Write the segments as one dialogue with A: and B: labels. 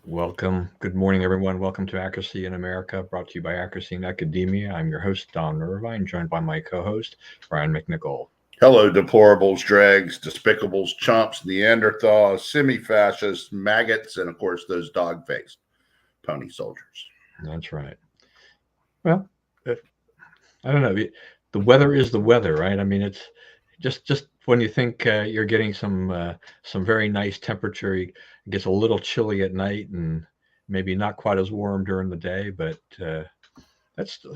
A: Welcome. Good morning, everyone. Welcome to Accuracy in America, brought to you by Accuracy in Academia. I'm your host, Don Irvine, joined by my co host, Brian McNichol.
B: Hello, deplorables, dregs, despicables, chumps, Neanderthals, semi fascists, maggots, and of course, those dog faced pony soldiers.
A: That's right. Well, I don't know. The weather is the weather, right? I mean, it's just when you think you're getting some very nice temperature, it gets a little chilly at night and maybe not quite as warm during the day, but that's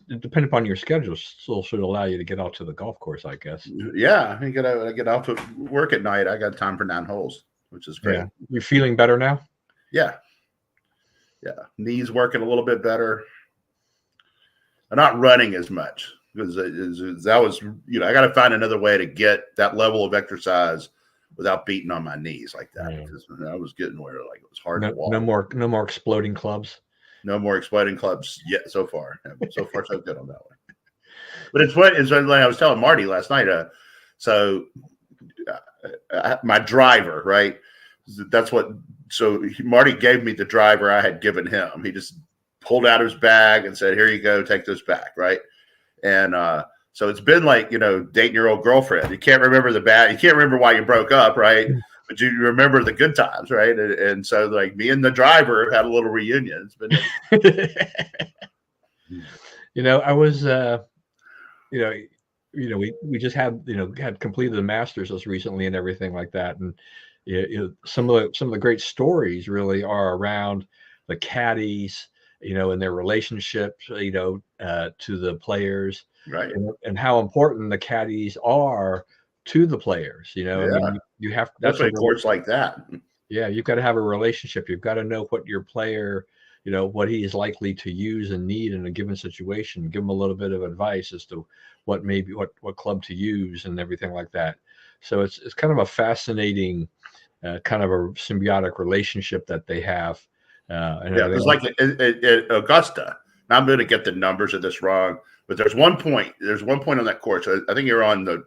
A: depending upon your schedule. Still should allow you to get out to the golf course, I guess.
B: Yeah, I get off to work at night. I got time for 9 holes, which is great.
A: Yeah, you're feeling better now.
B: Yeah, yeah. Knees working a little bit better. I'm not running as much because that was, I got to find another way to get that level of exercise without beating on my knees like that.
A: Yeah.
B: Because I was getting where like it was hard
A: No,
B: to walk.
A: no more exploding clubs.
B: No more exploding clubs yet so far. So far, so good on that one. But it's like I was telling Marty last night. My driver, right? That's what. So Marty gave me the driver I had given him. He just pulled out his bag and said, "Here you go, take this back," right? And so it's been like dating your old girlfriend. You can't remember the bad. You can't remember why you broke up, right? But you remember the good times, right? And so like me and the driver had a little reunion. It's been.
A: I was we just had completed the Masters just recently and everything like that, and some of the great stories really are around the caddies, and their relationships, to the players,
B: Right.
A: and how important the caddies are to the players. I mean, you have
B: that's a course like that.
A: Yeah, you've got to have a relationship. You've got to know what your player, what he is likely to use and need in a given situation. Give him a little bit of advice as to what club to use and everything like that. So it's kind of a fascinating, kind of a symbiotic relationship that they have.
B: It's like at Augusta. Now I'm going to get the numbers of this wrong, but there's one point. There's one point on that course. I think you're on the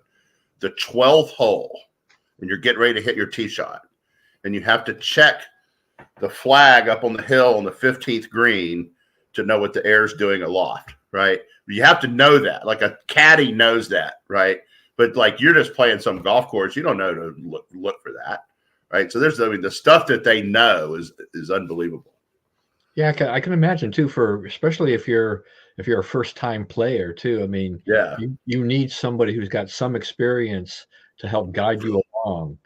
B: 12th hole, and you're getting ready to hit your tee shot, and you have to check the flag up on the hill on the 15th green to know what the air's doing aloft, right? You have to know that. Like a caddy knows that, right? But like you're just playing some golf course, you don't know to look for that, right? So the stuff that they know is unbelievable.
A: Yeah, I can imagine too. Especially if you're a first time player too. I mean,
B: yeah,
A: you need somebody who's got some experience to help guide you along,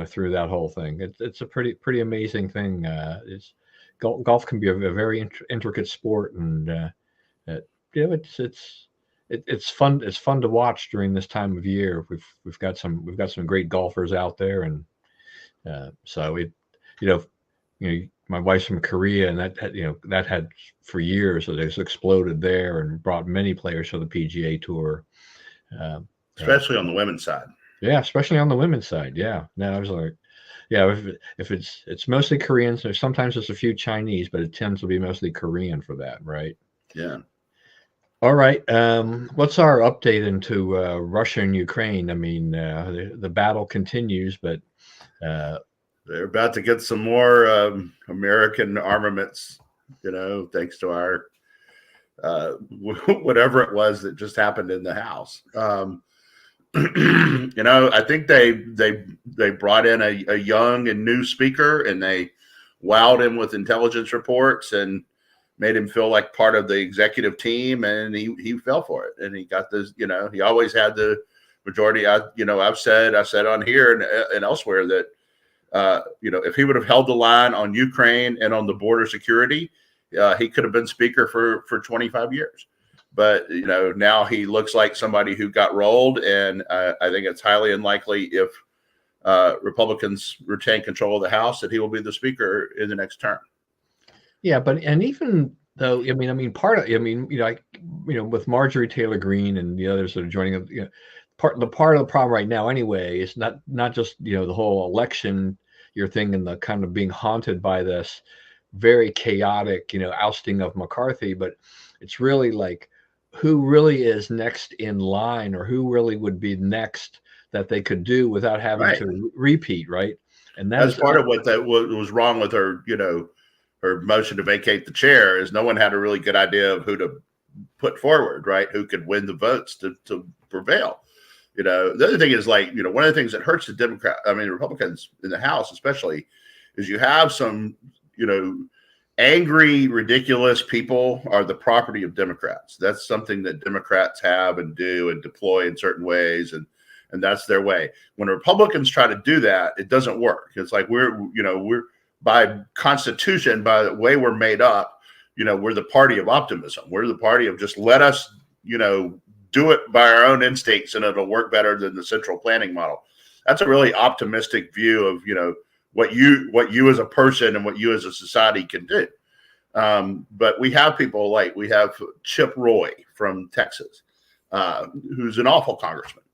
A: through that whole thing. It's a pretty amazing thing. Golf can be a very intricate sport, and it's fun. It's fun to watch during this time of year. We've got some great golfers out there, and so you know, my wife's from Korea, and that had for years. So it's exploded there and brought many players to the PGA Tour,
B: especially on the women's side.
A: Yeah, especially on the women's side. Yeah, no, I was like, yeah, if it's mostly Koreans, there's sometimes there's a few Chinese, but it tends to be mostly Korean for that, right?
B: Yeah.
A: All right. What's our update into Russia and Ukraine? I mean, the battle continues, but
B: they're about to get some more American armaments, thanks to our whatever it was that just happened in the House. I think they brought in a young and new speaker, and they wowed him with intelligence reports and made him feel like part of the executive team, and he fell for it, and he got this. He always had the majority. I've said on here and elsewhere that if he would have held the line on Ukraine and on the border security, he could have been speaker for 25 years. But now he looks like somebody who got rolled, and I think it's highly unlikely if Republicans retain control of the House that he will be the speaker in the next term.
A: Yeah, and even though part of with Marjorie Taylor Greene and the others that are joining, part of the problem right now anyway is not just the whole election thing and the kind of being haunted by this very chaotic ousting of McCarthy, but it's really like who really is next in line, or who really would be next that they could do without having to repeat, right? And that
B: that's
A: is
B: part of what was wrong with her, her motion to vacate the chair is no one had a really good idea of who to put forward, right? Who could win the votes to prevail. The other thing is one of the things that hurts the Republicans in the House, especially, is you have some, angry, ridiculous people are the property of Democrats. That's something that Democrats have and do and deploy in certain ways. And that's their way. When Republicans try to do that, it doesn't work. It's like we're by constitution, by the way we're made up, we're the party of optimism. We're the party of just let us, do it by our own instincts and it'll work better than the central planning model. That's a really optimistic view of, what you as a person and what you as a society can do. But we have people we have Chip Roy from Texas, who's an awful congressman.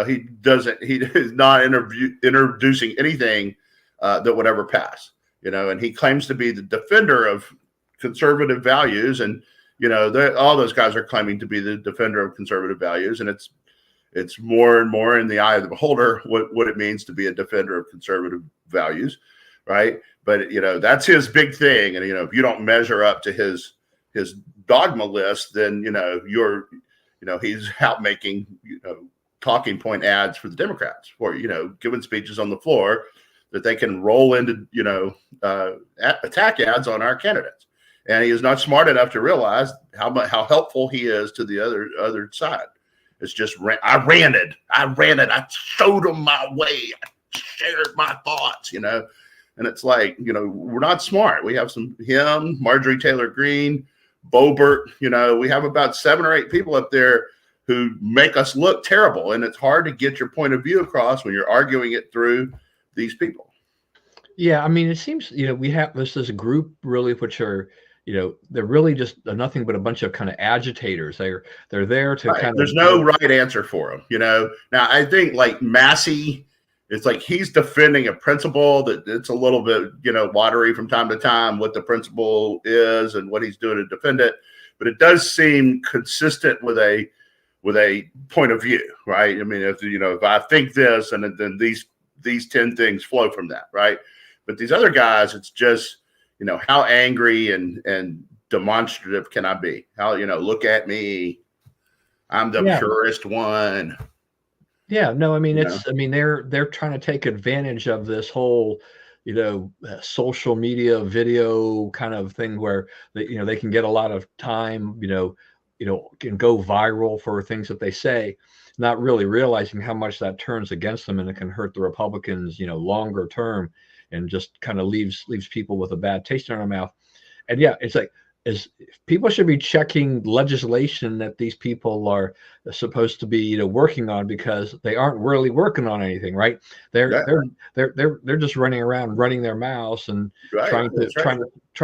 B: He is not introducing anything that would ever pass, and he claims to be the defender of conservative values. And, all those guys are claiming to be the defender of conservative values. And it's more and more in the eye of the beholder what it means to be a defender of conservative values. Right. But, that's his big thing. And, if you don't measure up to his dogma list, then, he's out making, talking point ads for the Democrats for, giving speeches on the floor that they can roll into, attack ads on our candidates. And he is not smart enough to realize how helpful he is to the other side. It's just, I ranted. I showed him my way. I shared my thoughts, and it's like, we're not smart. We have him, Marjorie Taylor Greene, Boebert, we have about 7 or 8 people up there who make us look terrible. And it's hard to get your point of view across when you're arguing it through these people.
A: Yeah. I mean, it seems, we have this group really, which are, they're really just nothing but a bunch of kind of agitators. They're there to
B: right. There's no right answer for them, Now, I think Massey, it's like he's defending a principle that it's a little bit, watery from time to time what the principle is and what he's doing to defend it. But it does seem consistent with a point of view, right? I mean, if I think this and then these 10 things flow from that, right? But these other guys, it's just, how angry and demonstrative can I be? How, look at me. I'm the purest one.
A: Yeah, no, I mean, they're trying to take advantage of this whole, social media video kind of thing where they can get a lot of time, can go viral for things that they say, not really realizing how much that turns against them and it can hurt the Republicans, longer term, and just kind of leaves people with a bad taste in their mouth. And yeah, it's like, people should be checking legislation that these people are supposed to be working on, because they aren't really working on anything, right? They're just running around running their mouths and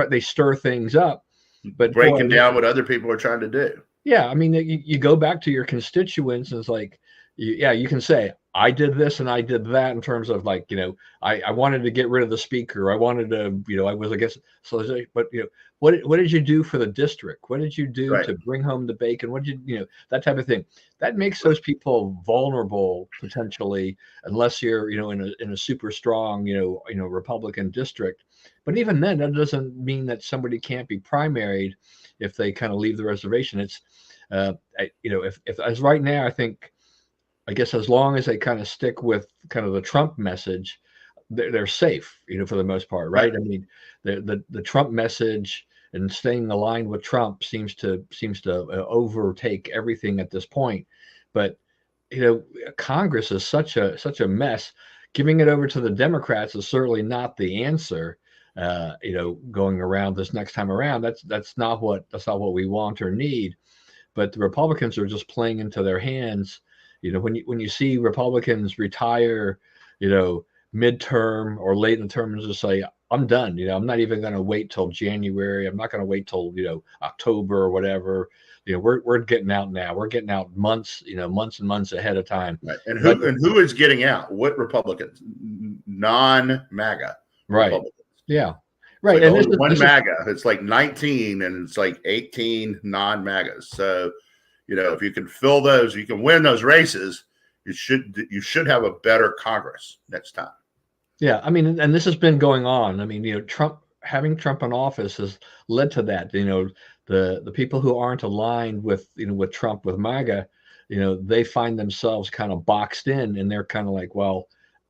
A: they stir things up, but
B: breaking down what other people are trying to do.
A: Yeah, I mean, you go back to your constituents and it's like, you can say, I did this and I did that in terms of I wanted to get rid of the speaker. I wanted to, I was against. So, but what did you do for the district? What did you do to bring home the bacon? What did you, that type of thing? That makes those people vulnerable potentially, unless you're, in a super strong, Republican district. But even then, that doesn't mean that somebody can't be primaried if they kind of leave the reservation. It's, if as right now, I guess as long as they kind of stick with kind of the Trump message, they're safe, for the most part, right? I mean, the Trump message and staying aligned with Trump seems to overtake everything at this point. But Congress is such a mess. Giving it over to the Democrats is certainly not the answer. Going around this next time around, that's not what we want or need. But the Republicans are just playing into their hands. When you see Republicans retire, midterm or late in the term, and just say, I'm done. I'm not even going to wait till January. I'm not going to wait till October or whatever. We're getting out now. We're getting out months and months ahead of time.
B: Right. And who is getting out? What Republicans? Non-MAGA.
A: Right.
B: Republicans.
A: Yeah. Right.
B: Like and one MAGA. It's like 19 and it's like 18 non-MAGAs. So, if you can fill those, you can win those races. You should have a better Congress next time.
A: Yeah, I mean, and this has been going on. I mean, having Trump in office has led to that. The people who aren't aligned with with Trump, with MAGA, they find themselves kind of boxed in, and they're kind of like, well,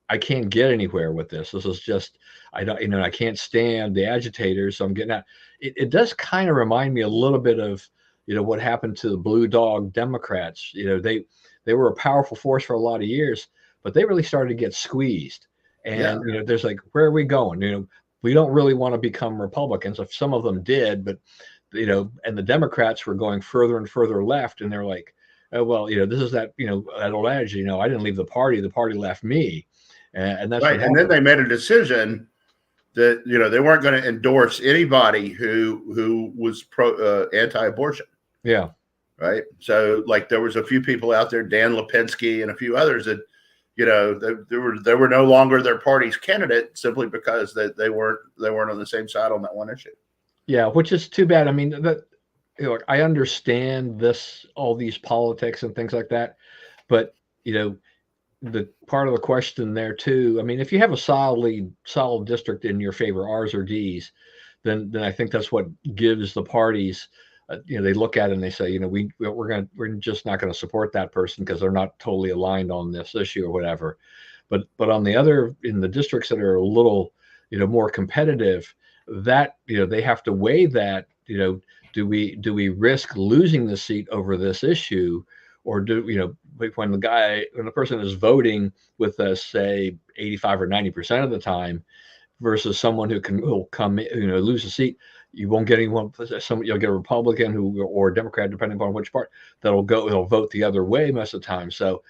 A: I can't get anywhere with this. This is just, I don't, I can't stand the agitators, so I'm getting out. It does kind of remind me a little bit of, what happened to the Blue Dog Democrats. They were a powerful force for a lot of years, but they really started to get squeezed.
B: Yeah.
A: And there's like, where are we going? We don't really want to become Republicans. If some of them did, but and the Democrats were going further and further left, and they're like, oh well, this is that that old adage, I didn't leave the party left me, and that's
B: Right.
A: what
B: And then
A: happened.
B: they made a decision that they weren't going to endorse anybody who was anti-abortion.
A: Yeah.
B: Right. So like there was a few people out there, Dan Lipinski and a few others that they were no longer their party's candidate simply because they weren't on the same side on that one issue.
A: Yeah, which is too bad. I mean, I understand all these politics and things like that, but the part of the question there too. I mean, if you have a solid district in your favor, R's or D's, then I think that's what gives the parties. They look at it and they say, we're just not going to support that person because they're not totally aligned on this issue or whatever. But on the other, in the districts that are a little more competitive, that they have to weigh that. Do we risk losing the seat over this issue, or when the person is voting with us, say 85 or 90% of the time, versus someone who'll come lose a seat, you won't get anyone. You'll get a Republican or a Democrat, depending upon which part, they'll vote the other way most of the time. So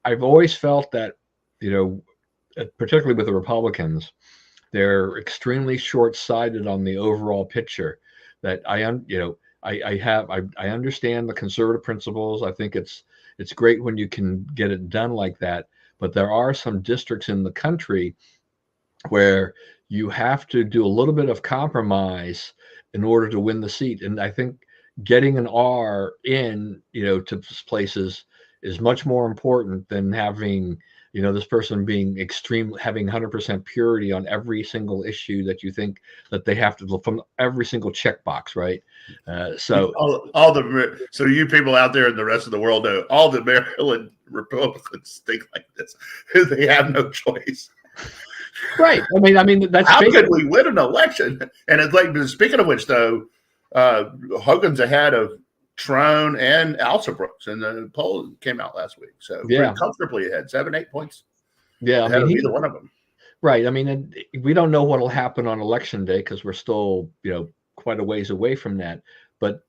A: I've always felt that particularly with the Republicans, they're extremely short-sighted on the overall picture. That I understand the conservative principles. I think it's great when you can get it done like that. But there are some districts in the country where you have to do a little bit of compromise in order to win the seat. And I think getting an R in, to places is much more important than having, this person being having 100% purity on every single issue that you think that they have to look from every single checkbox, right? So
B: so you people out there in the rest of the world know all the Maryland Republicans think like this. They have no choice.
A: Right. I mean, that's
B: how could we win an election? And it's like, speaking of which, though, Hogan's ahead of Trone and Alsobrooks, and the poll came out last week, so pretty comfortably ahead, 7-8 points.
A: Yeah, I mean,
B: either one of them.
A: Right. I mean, we don't know what will happen on election day because we're still, quite a ways away from that. But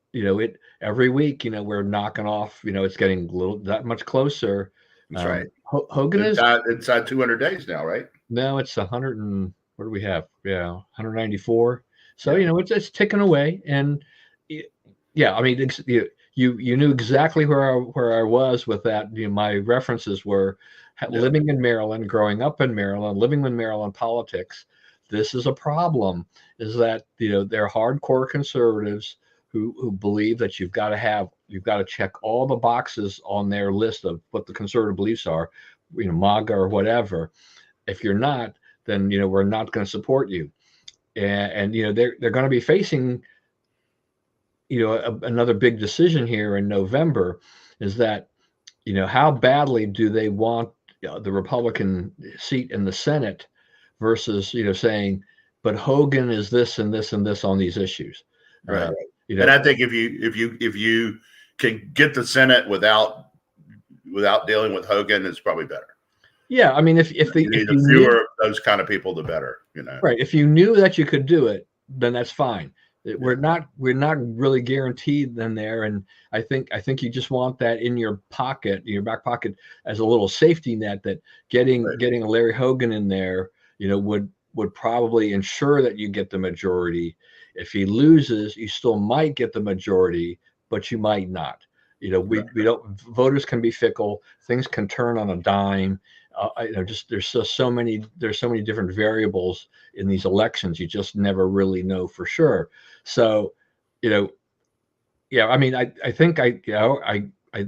A: every week, we're knocking off. It's getting that much closer.
B: That's right.
A: Hogan is
B: inside 200 days now, right?
A: No, it's 100 and what do we have? Yeah, 194. So it's ticking away, and yeah, I mean, you knew exactly where I was with that. My references were living in Maryland, growing up in Maryland, living in Maryland politics. This is a problem. Is that they're hardcore conservatives who believe that you've got to check all the boxes on their list of what the conservative beliefs are, MAGA or whatever. If you're not, then we're not going to support you, and they're going to be facing another big decision here in November. Is that how badly do they want the Republican seat in the Senate versus saying, but Hogan is this and this and this on these issues,
B: right? And I think if you can get the Senate without dealing with Hogan, it's probably better.
A: Yeah, I mean, if the
B: fewer of those kind of people, the better.
A: Right. If you knew that you could do it, then that's fine. We're not really guaranteed then there, and I think you just want that in your pocket, in your back pocket, as a little safety net. That getting a Larry Hogan in there, would probably ensure that you get the majority. If he loses, you still might get the majority, but you might not. We don't. Voters can be fickle. Things can turn on a dime. There's so many different variables in these elections. You just never really know for sure. So, yeah. I mean, I think I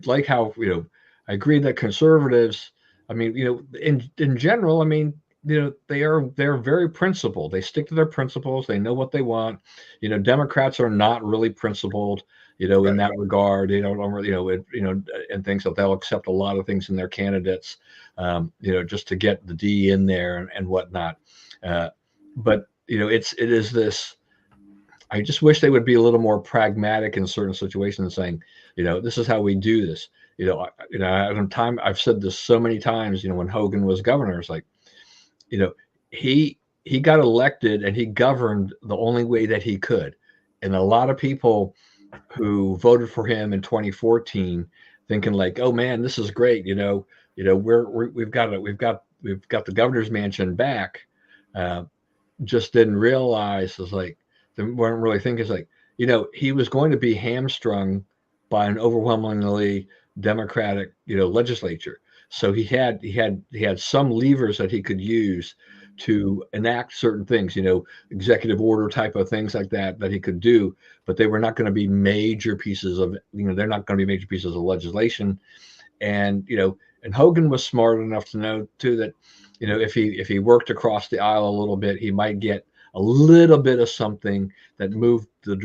A: like how I agree that conservatives. I mean, in general, I mean, they're very principled. They stick to their principles. They know what they want. Democrats are not really principled, in that regard. They don't really, and things that they'll accept a lot of things in their candidates, just to get the D in there and whatnot. But it is this. I just wish they would be a little more pragmatic in certain situations, saying, this is how we do this. I've said this so many times. When Hogan was governor, it's like, he got elected and he governed the only way that he could. And a lot of people who voted for him in 2014 thinking like, oh man, this is great. We've got the governor's mansion back. Just didn't realize, it's like, they weren't really thinking, it's like, he was going to be hamstrung by an overwhelmingly Democratic, legislature. So he had some levers that he could use to enact certain things, executive order type of things like that he could do, but they were not going to be major pieces of, they're not going to be major pieces of legislation. And, and Hogan was smart enough to know too that, if he worked across the aisle a little bit, he might get a little bit of something that moved the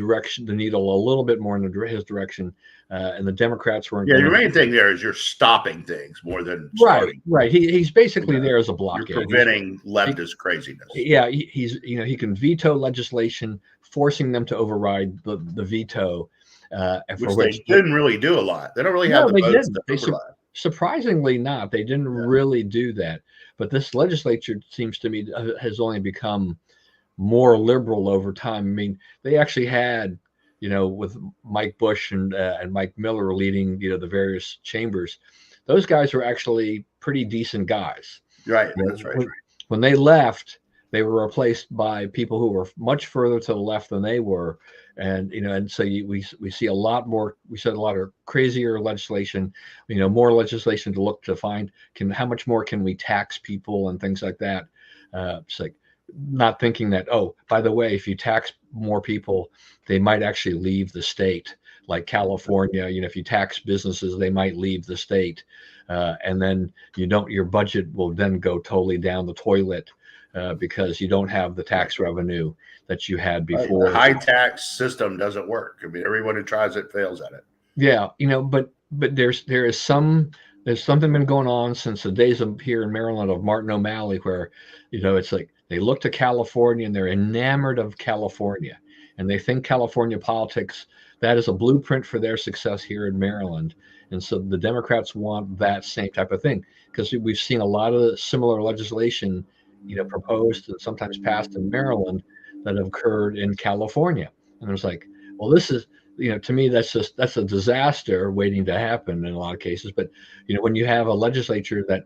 A: needle a little bit more in his direction. And the Democrats weren't.
B: Yeah, the main thing there is you're stopping things more than
A: starting. Right. He's basically there as a blockade.
B: You're preventing leftist craziness.
A: Yeah, he can veto legislation, forcing them to override the veto.
B: Which they didn't really do a lot. They don't really have the votes to override.
A: Surprisingly not. They didn't really do that. But this legislature seems to me has only become more liberal over time. I mean, they actually had, with Mike Bush and Mike Miller leading, the various chambers, those guys were actually pretty decent guys.
B: Right. That's right.
A: When they left, they were replaced by people who were much further to the left than they were. And, and so we see a lot more, we said a lot of crazier legislation, more legislation to look to find how much more can we tax people and things like that. It's like, not thinking that, oh, by the way, if you tax more people, they might actually leave the state. Like California, if you tax businesses, they might leave the state. And then your budget will then go totally down the toilet because you don't have the tax revenue that you had before.
B: The high tax system doesn't work. I mean, everyone who tries it fails at it.
A: Yeah, but there's something been going on since the days of here in Maryland of Martin O'Malley, where it's like they look to California and they're enamored of California, and they think California politics, that is a blueprint for their success here in Maryland. And so the Democrats want that same type of thing, because we've seen a lot of similar legislation, proposed and sometimes passed in Maryland that have occurred in California. And it's like, well, this is, to me, that's a disaster waiting to happen in a lot of cases. But, when you have a legislature that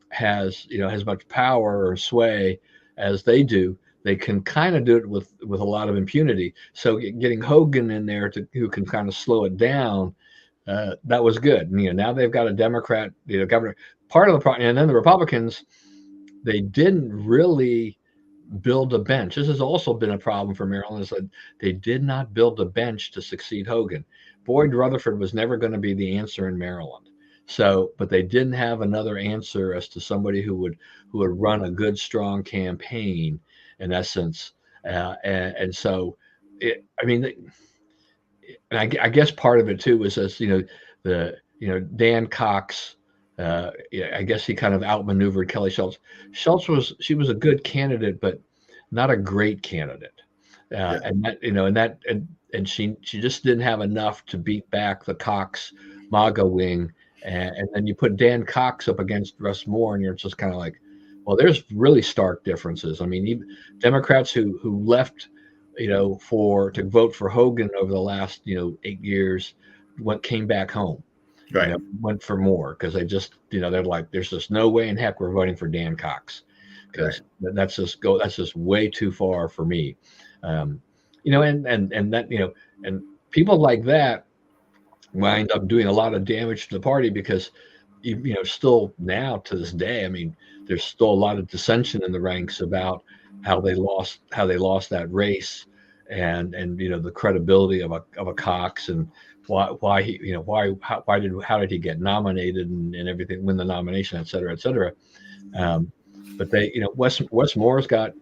A: has, as much power or sway as they do, they can kind of do it with a lot of impunity. So getting Hogan in there who can kind of slow it down, that was good. And, now they've got a Democrat, governor. Part of the problem, and then the Republicans, they didn't really build a bench. This has also been a problem for Maryland, is that they did not build a bench to succeed Hogan. Boyd Rutherford was never going to be the answer in Maryland. So, but they didn't have another answer as to somebody who would run a good, strong campaign, in essence. And so, I guess part of it too was as Dan Cox. I guess he kind of outmaneuvered Kelly Schultz. Schultz was a good candidate, but not a great candidate. And that, and she just didn't have enough to beat back the Cox MAGA wing. And then you put Dan Cox up against Russ Moore, and you're just kind of like, well, there's really stark differences. I mean, even Democrats who left, to vote for Hogan over the last, 8 years, came back home.
B: Right.
A: Went for more because they just, they're like, there's just no way in heck we're voting for Dan Cox, because that's just way too far for me. And that, and people like that wind up doing a lot of damage to the party, because, still now to this day, I mean, there's still a lot of dissension in the ranks about how they lost that race, and the credibility of a Cox, and why he, how did he get nominated and everything, win the nomination, et cetera, et cetera. But they, Wes Moore's got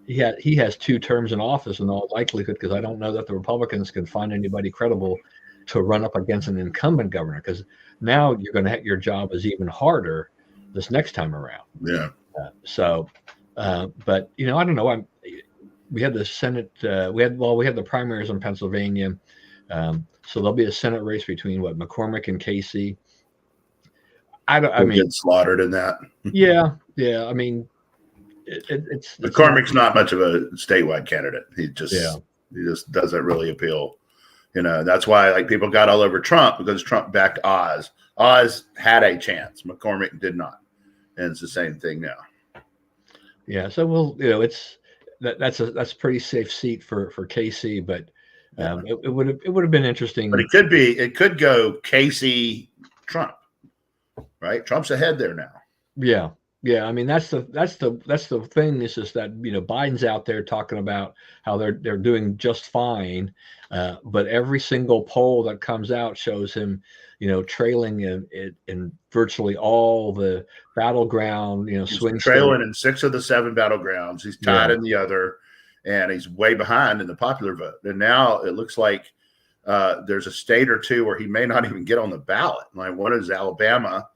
A: he has 2 terms in office in all likelihood, because I don't know that the Republicans can find anybody credible to run up against an incumbent governor, because now you're going to have your job is even harder this next time around.
B: Yeah.
A: But I don't know. We had the Senate. We had the primaries in Pennsylvania, so there'll be a Senate race between McCormick and Casey. I mean,
B: get slaughtered in that.
A: Yeah. I mean, it's
B: McCormick's not much of a statewide candidate. He just doesn't really appeal. That's why people got all over Trump, because Trump backed Oz. Oz had a chance. McCormick did not, and it's the same thing now.
A: Yeah. So that's a pretty safe seat for Casey, but it would have been interesting.
B: But it could go Casey Trump, right? Trump's ahead there now.
A: Yeah. I mean, that's the thing. Is just that Biden's out there talking about how they're doing just fine, but every single poll that comes out shows him, trailing in virtually all the battleground, swing
B: trailing in 6 of the 7 battlegrounds. He's tied in the other, and he's way behind in the popular vote. And now it looks like there's a state or two where he may not even get on the ballot. Like one is Alabama,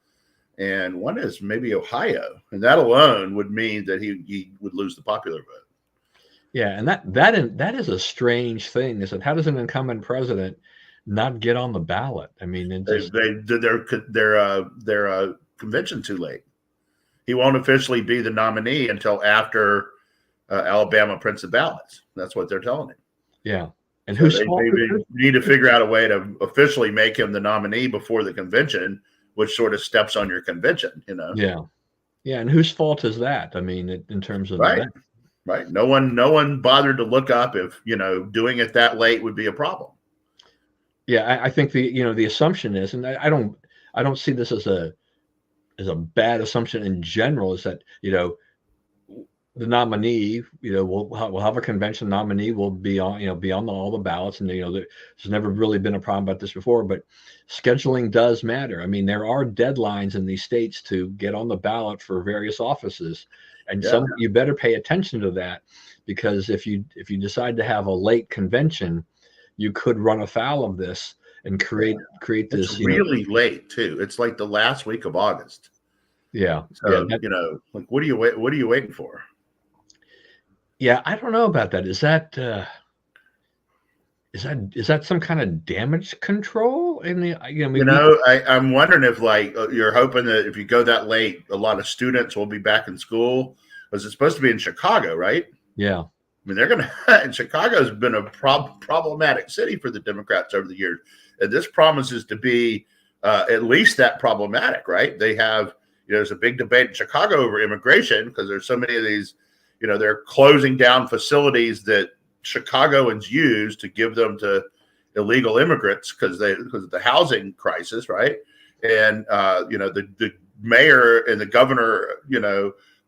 B: and one is maybe Ohio, and that alone would mean that he would lose the popular vote.
A: Yeah, and that is a strange thing. Is that how does an incumbent president not get on the ballot? I mean,
B: they did their convention too late. He won't officially be the nominee until after Alabama prints the ballots. That's what they're telling him.
A: Yeah, and
B: so they need to figure out a way to officially make him the nominee before the convention, which sort of steps on your convention,
A: Yeah, and whose fault is that? I mean, in terms of
B: right. No one bothered to look up if doing it that late would be a problem.
A: Yeah, I think the assumption is, and I don't see this as a bad assumption in general, is that the nominee will have a convention. Nominee will be on all the ballots, and there's never really been a problem about this before, but scheduling does matter. I mean, there are deadlines in these states to get on the ballot for various offices, and you better pay attention to that, because if you decide to have a late convention, you could run afoul of this and create this.
B: It's really late too. It's like the last week of August.
A: Yeah.
B: So what are you waiting for?
A: Yeah, I don't know about that. Is that some kind of damage control in the?
B: I'm wondering if you're hoping that if you go that late, a lot of students will be back in school, because it's supposed to be in Chicago, right?
A: Yeah.
B: I mean, they're going to, and Chicago's been a problematic city for the Democrats over the years. And this promises to be at least that problematic, right? They have, there's a big debate in Chicago over immigration, because there's so many of these, they're closing down facilities that Chicagoans use to give them to illegal immigrants because of the housing crisis, right? And, the mayor and the governor,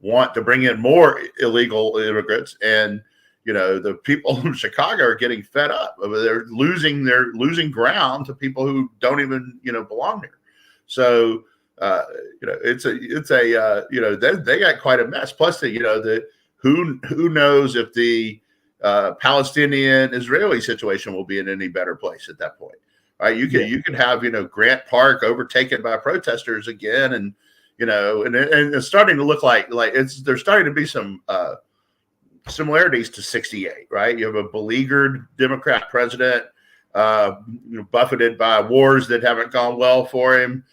B: want to bring in more illegal immigrants, and the people in Chicago are getting fed up. They're losing ground to people who don't even belong here. So they got quite a mess. Plus who knows if the Palestinian-Israeli situation will be in any better place at that point. Right? You can have Grant Park overtaken by protesters again, and and it's starting to look like there's starting to be some similarities to 68, right? You have a beleaguered Democrat president, buffeted by wars that haven't gone well for him,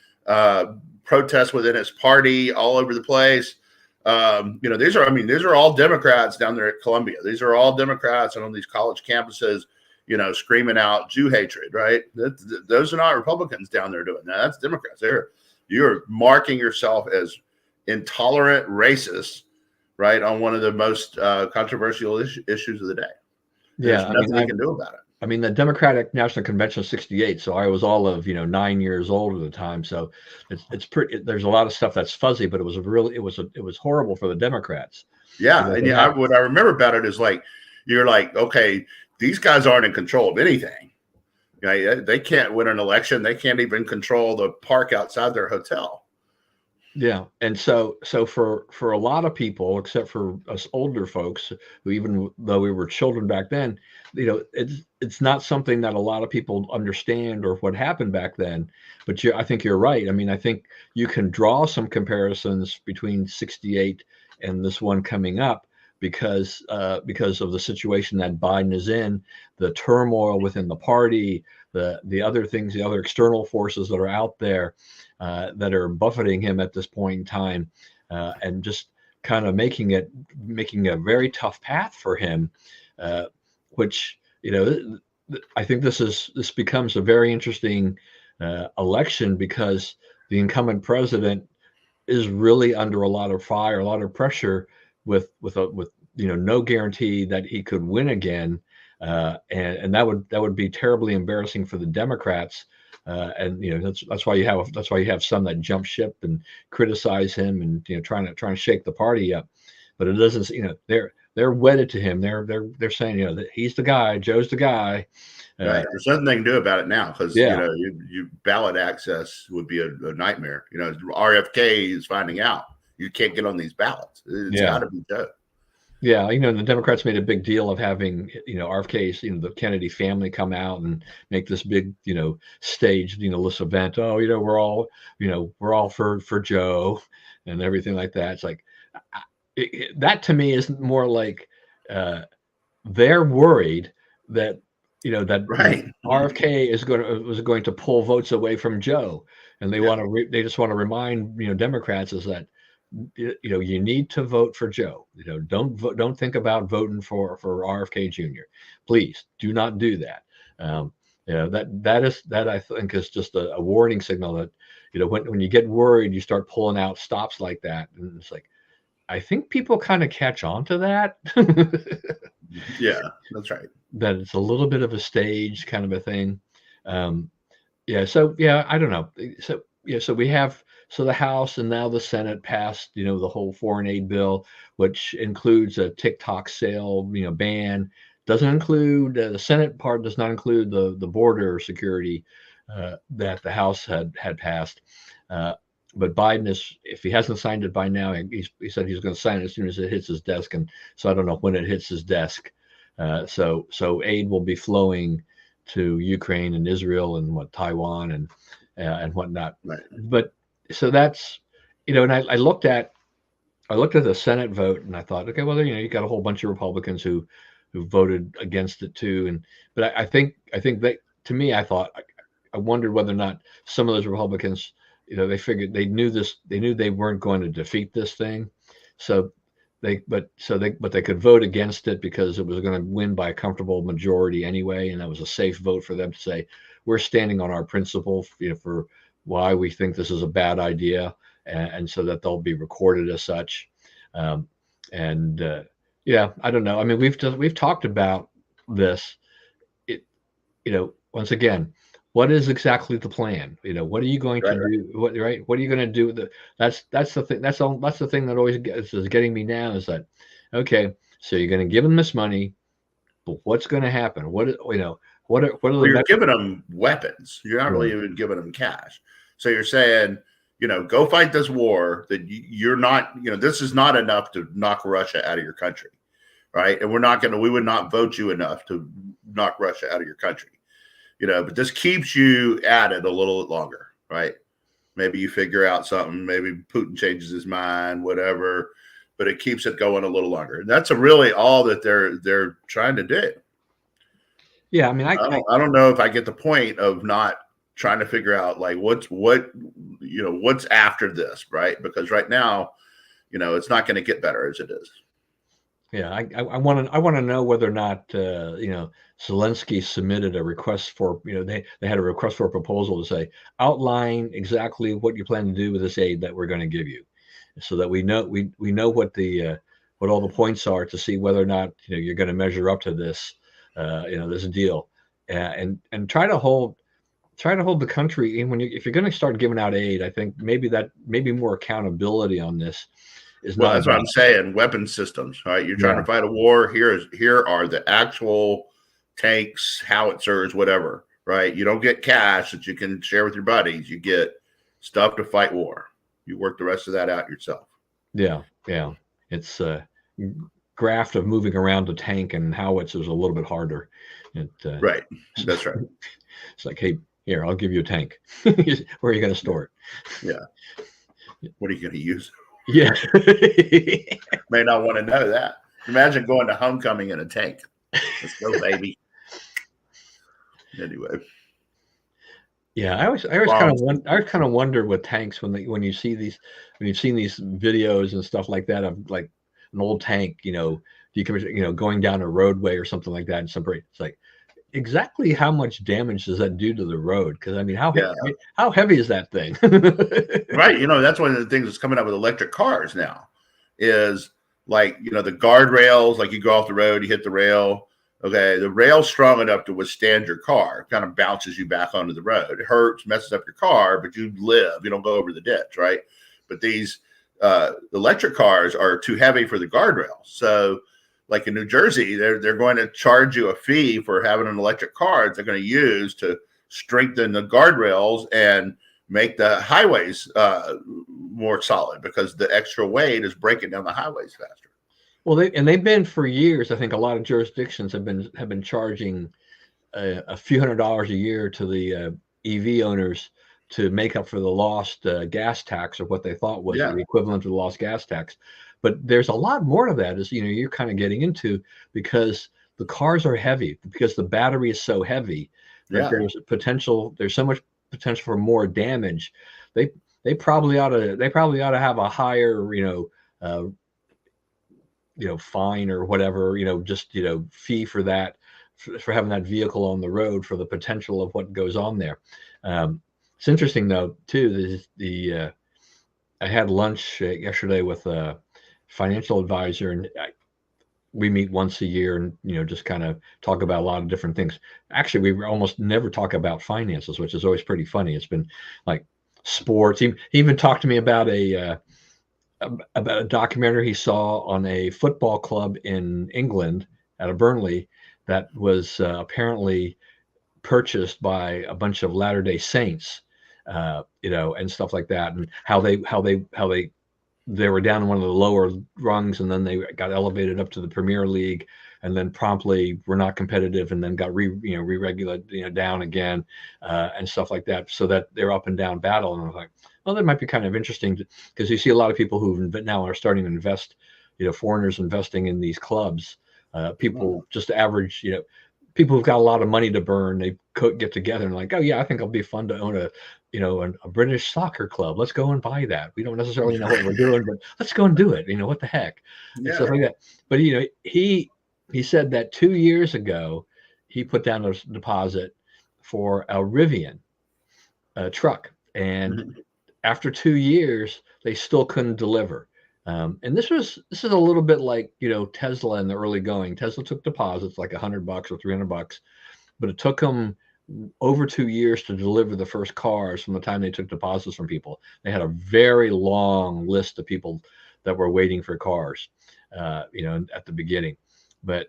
B: protests within his party all over the place. These are all Democrats down there at Columbia. These are all Democrats and on these college campuses, screaming out Jew hatred, right? Those are not Republicans down there doing that. That's Democrats. You're marking yourself as intolerant racist, right, on one of the most controversial issues of the day. There's nothing you can do about it.
A: I mean, the Democratic National Convention of 68. So I was all of 9 years old at the time. So it's pretty. There's a lot of stuff that's fuzzy, but it was horrible for the Democrats.
B: Yeah, what I remember about it is you're like, okay, these guys aren't in control of anything. They can't win an election. They can't even control the park outside their hotel.
A: Yeah, and so for a lot of people, except for us older folks, who even though we were children back then, it's not something that a lot of people understand or what happened back then. But I think you're right. I mean, I think you can draw some comparisons between '68 and this one coming up because of the situation that Biden is in, the turmoil within the party, the other things, the other external forces that are out there that are buffeting him at this point in time, and just kind of making a very tough path for him, which I think this becomes a very interesting election because the incumbent president is really under a lot of fire, a lot of pressure, with no guarantee that he could win again, and that would be terribly embarrassing for the Democrats. And that's why you have some that jump ship and criticize him and trying to shake the party up, but it doesn't. They're wedded to him. They're saying that he's the guy, Joe's the guy.
B: Right. There's nothing they can do about it now because
A: Yeah.
B: you ballot access would be a nightmare. RFK is finding out you can't get on these ballots. It's got to be Joe.
A: Yeah, the Democrats made a big deal of having, RFK's, the Kennedy family come out and make this big, staged, this event. Oh, we're all for Joe and everything like that. It's like that to me is more like they're worried that
B: Right.
A: RFK was going to pull votes away from Joe, and they just want to remind Democrats is that you need to vote for Joe. Don't think about voting for RFK Jr. Please do not do that. That I think is just a warning signal that when you get worried, you start pulling out stops like that, and it's like I think people kind of catch on to that.
B: Yeah, that's right.
A: That it's a little bit of a stage kind of a thing. So I don't know. So we have the House and now the Senate passed the whole foreign aid bill, which includes a TikTok sale ban. Doesn't include the Senate part does not include the border security that the House had passed. But Biden if he hasn't signed it by now, he said he's going to sign it as soon as it hits his desk, and so I don't know when it hits his desk. So aid will be flowing to Ukraine and Israel and Taiwan and whatnot.
B: Right.
A: But so that's and I looked at the Senate vote and I thought, okay, well, you got a whole bunch of Republicans who voted against it too, but I think that to me, I wondered whether or not some of those Republicans, they figured they knew they weren't going to defeat this thing, so they could vote against it because it was going to win by a comfortable majority anyway, and that was a safe vote for them to say we're standing on our principle for why we think this is a bad idea, and so that they'll be recorded as such. I don't know. I mean, we've talked about this. Once again, what is exactly the plan? What are you going to do? What are you going to do with it? That's the thing. That's the thing that always is getting me now is that, okay, so you're going to give them this money, but what's going to happen? What are
B: you're giving them weapons. You're not really even giving them cash. So you're saying, go fight this war that you're not, this is not enough to knock Russia out of your country. Right. And we would not vote you enough to knock Russia out of your country. But this keeps you at it a little bit longer, right? Maybe you figure out something, maybe Putin changes his mind, whatever, but it keeps it going a little longer. And that's really all that they're trying to do.
A: Yeah, I mean,
B: I don't know if I get the point of not trying to figure out like what's after this, right? Because right now, it's not going to get better as it is.
A: Yeah, I want to know whether or not Zelensky submitted a request for they had a request for a proposal to say outline exactly what you plan to do with this aid that we're going to give you, so that we know what all the points are to see whether or not you're going to measure up to this this deal, and try to hold the country. And if you're going to start giving out aid, I think maybe more accountability on this.
B: Well, that's what I'm saying. Weapon systems, right? You're trying to fight a war. Here are the actual tanks, howitzers, whatever, right? You don't get cash that you can share with your buddies. You get stuff to fight war. You work the rest of that out yourself.
A: Yeah, yeah. It's graft of moving around a tank and howitzer is a little bit harder.
B: Right. That's right.
A: It's like, hey, here, I'll give you a tank. Where are you going to store it?
B: Yeah. What are you going to use?
A: Yeah.
B: May not want to know that. Imagine going to homecoming in a tank. Let's go, baby. Anyway.
A: Yeah, I always kind of wonder with tanks when you've seen these videos and stuff like that of like an old tank, going down a roadway or something like that, and it's like exactly how much damage does that do to the road? Because I mean, how heavy is that thing?
B: Right. That's one of the things that's coming up with electric cars now is like, the guardrails, like you go off the road, you hit the rail. Okay. The rail's strong enough to withstand your car. It kind of bounces you back onto the road. It hurts, messes up your car, but you live. You don't go over the ditch. Right. But these electric cars are too heavy for the guardrail. So, like in New Jersey, they're going to charge you a fee for having an electric car that they're going to use to strengthen the guardrails and make the highways more solid because the extra weight is breaking down the highways faster.
A: Well, they've been for years. I think a lot of jurisdictions have been charging a few $100s a year to the EV owners to make up for the lost gas tax, or what they thought was the equivalent of the lost gas tax. But there's a lot more to that, as you're kind of getting into, because the cars are heavy, because the battery is so heavy that there's so much potential for more damage. They probably ought to have a higher fine or whatever, fee for that, for having that vehicle on the road, for the potential of what goes on there. It's interesting though too. I had lunch yesterday with a financial advisor, and we meet once a year and just kind of talk about a lot of different things. Actually, we almost never talk about finances, which is always pretty funny. It's been like sports. He even talked to me about a documentary he saw on a football club in England out of Burnley that was apparently purchased by a bunch of Latter-day Saints, and stuff like that, and how they were down in one of the lower rungs, and then they got elevated up to the Premier League, and then promptly were not competitive, and then got re-regulated down again, and stuff like that, so that they're up and down battle. And I was like, well, that might be kind of interesting, because you see a lot of people who now are starting to invest, foreigners investing in these clubs, people just average, people who've got a lot of money to burn, they could get together and like, oh yeah, I think it'll be fun to own a British soccer club. Let's go and buy that. We don't necessarily know what we're doing, but let's go and do it. What the heck, and stuff like that. But he said that 2 years ago he put down a deposit for a Rivian truck, and after 2 years they still couldn't deliver. And this is a little bit like Tesla in the early going. Tesla took deposits like $100 or $300, but it took them over 2 years to deliver the first cars from the time they took deposits from people. They had a very long list of people that were waiting for cars, at the beginning. But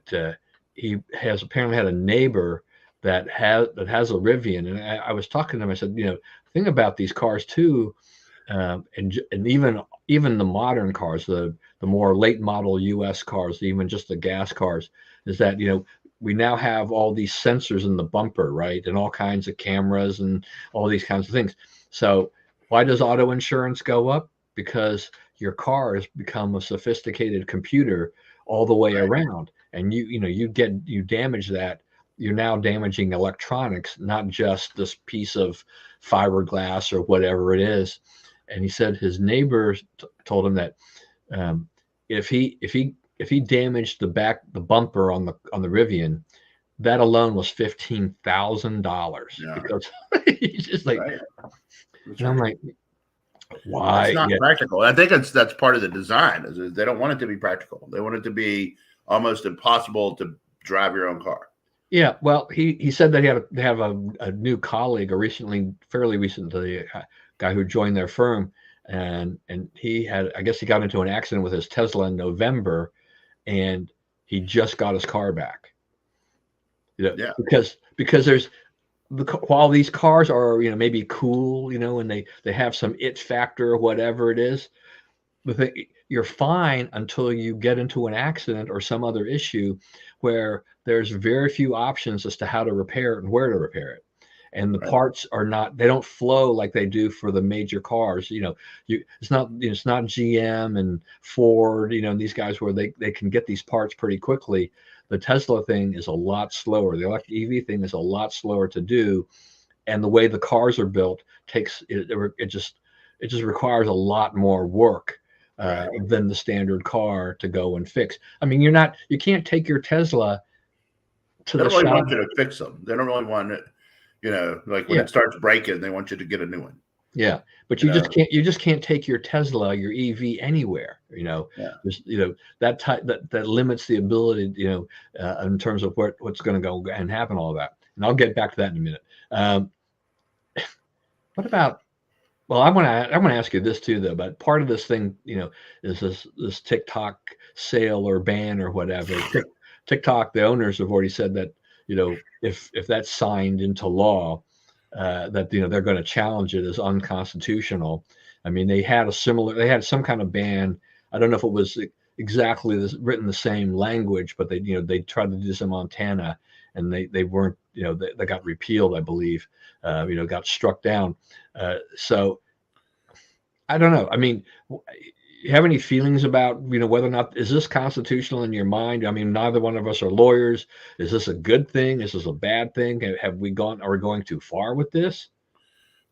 A: he has apparently had a neighbor that has a Rivian, and I was talking to him. I said, think about these cars too, and even the modern cars, the more late model US cars, even just the gas cars, is that we now have all these sensors in the bumper, right, and all kinds of cameras and all these kinds of things. So why does auto insurance go up? Because your car has become a sophisticated computer all the way around, and you damage that. You're now damaging electronics, not just this piece of fiberglass or whatever it is. And he said his neighbor told him that if he damaged the bumper on the Rivian, that alone was $15,000. Because he's just like, and I'm like, why?
B: It's not practical. I think that's part of the design. Is they don't want it to be practical. They want it to be almost impossible to drive your own car.
A: Yeah, well, he said that they have a new colleague, fairly recently, a guy who joined their firm, and he got into an accident with his Tesla in November, and he just got his car back. Because while these cars are, maybe cool, and they have some it factor or whatever it is, you're fine until you get into an accident or some other issue where there's very few options as to how to repair it and where to repair it. And the
B: Right.
A: parts they don't flow like they do for the major cars. It's not GM and Ford, and these guys where they can get these parts pretty quickly. The Tesla thing is a lot slower. The electric EV thing is a lot slower to do. And the way the cars are built it just requires a lot more work than the standard car to go and fix. I mean, you can't take your Tesla to
B: They
A: the
B: don't really
A: shop.
B: want you to fix them. They don't really want it, like when it starts breaking, they want you to get a new one.
A: Yeah, but you just can't take your Tesla, your EV anywhere. Just that limits the ability, in terms of what's going to go and happen, all of that. And I'll get back to that in a minute. What about? Well, I'm gonna ask you this too, though. But part of this thing, is this TikTok sale or ban or whatever. TikTok, the owners have already said that, if that's signed into law, that they're going to challenge it as unconstitutional. I mean, they had some kind of ban. I don't know if it was exactly written the same language, but they tried to do this in Montana, and they weren't, they got repealed, I believe. Got struck down. So I don't know. I mean, you have any feelings about, whether or not is this constitutional in your mind? I mean, neither one of us are lawyers. Is this a good thing? Is this a bad thing? Are we going too far with this?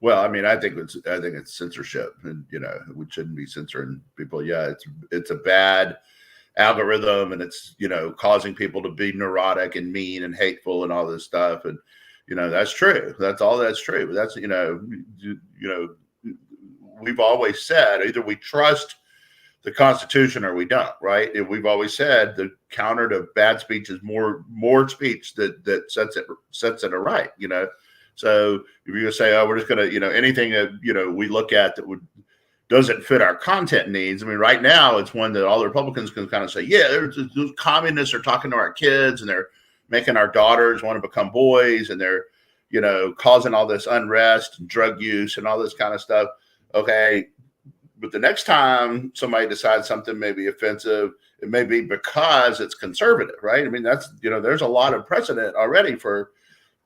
B: Well, I mean, I think it's censorship, and we shouldn't be censoring people. Yeah, it's a bad algorithm, and it's causing people to be neurotic and mean and hateful and all this stuff. And that's true. That's all that's true. But that's we've always said either we trust the Constitution or we don't, right? And we've always said the counter to bad speech is more speech that sets it aright. So if you say, oh, we're just going to, anything that we look at that doesn't fit our content needs. I mean, right now it's one that all the Republicans can kind of say, yeah, those communists are talking to our kids and they're making our daughters want to become boys, and they're causing all this unrest and drug use and all this kind of stuff. Okay. But the next time somebody decides something may be offensive, it may be because it's conservative, right? I mean, that's, there's a lot of precedent already for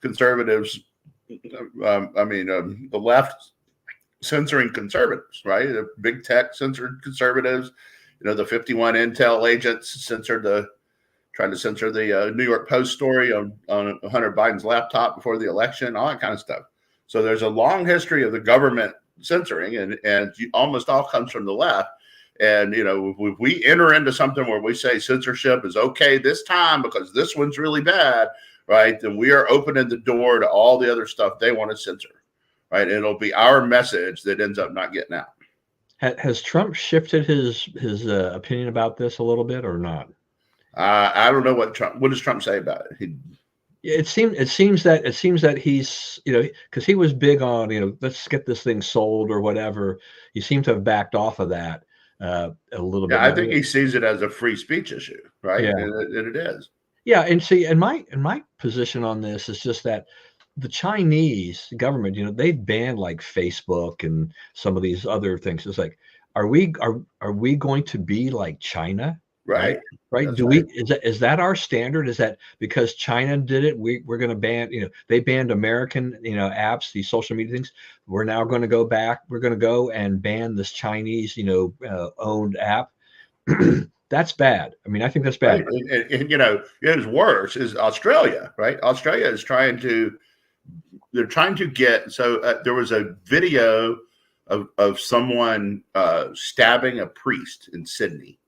B: conservatives. The left censoring conservatives, right? The big tech censored conservatives. The 51 Intel agents tried to censor the New York Post story on Hunter Biden's laptop before the election, all that kind of stuff. So there's a long history of the government censoring, and almost all comes from the left. And if we enter into something where we say censorship is okay this time because this one's really bad, right, then we are opening the door to all the other stuff they want to censor, right? And it'll be our message that ends up not getting out.
A: Has Trump shifted his opinion about this a little bit or not?
B: I don't know what does Trump say about it?
A: It seems that he's, because he was big on, let's get this thing sold or whatever. He seemed to have backed off of that a little bit.
B: I think he sees it as a free speech issue, right?
A: Yeah.
B: And it is.
A: Yeah, and see, and my position on this is just that the Chinese government, they banned like Facebook and some of these other things. It's like, are we going to be like China?
B: Right.
A: Is that our standard? Is that because China did it, we're going to ban, they banned American, apps, these social media things. We're now going to go back. We're going to go and ban this Chinese, owned app. That's bad. I mean, I think that's bad.
B: Right. And it's worse is Australia, right? Australia is trying to get, so there was a video of someone stabbing a priest in Sydney.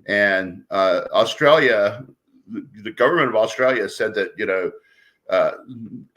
B: And Australia, the government of Australia said that,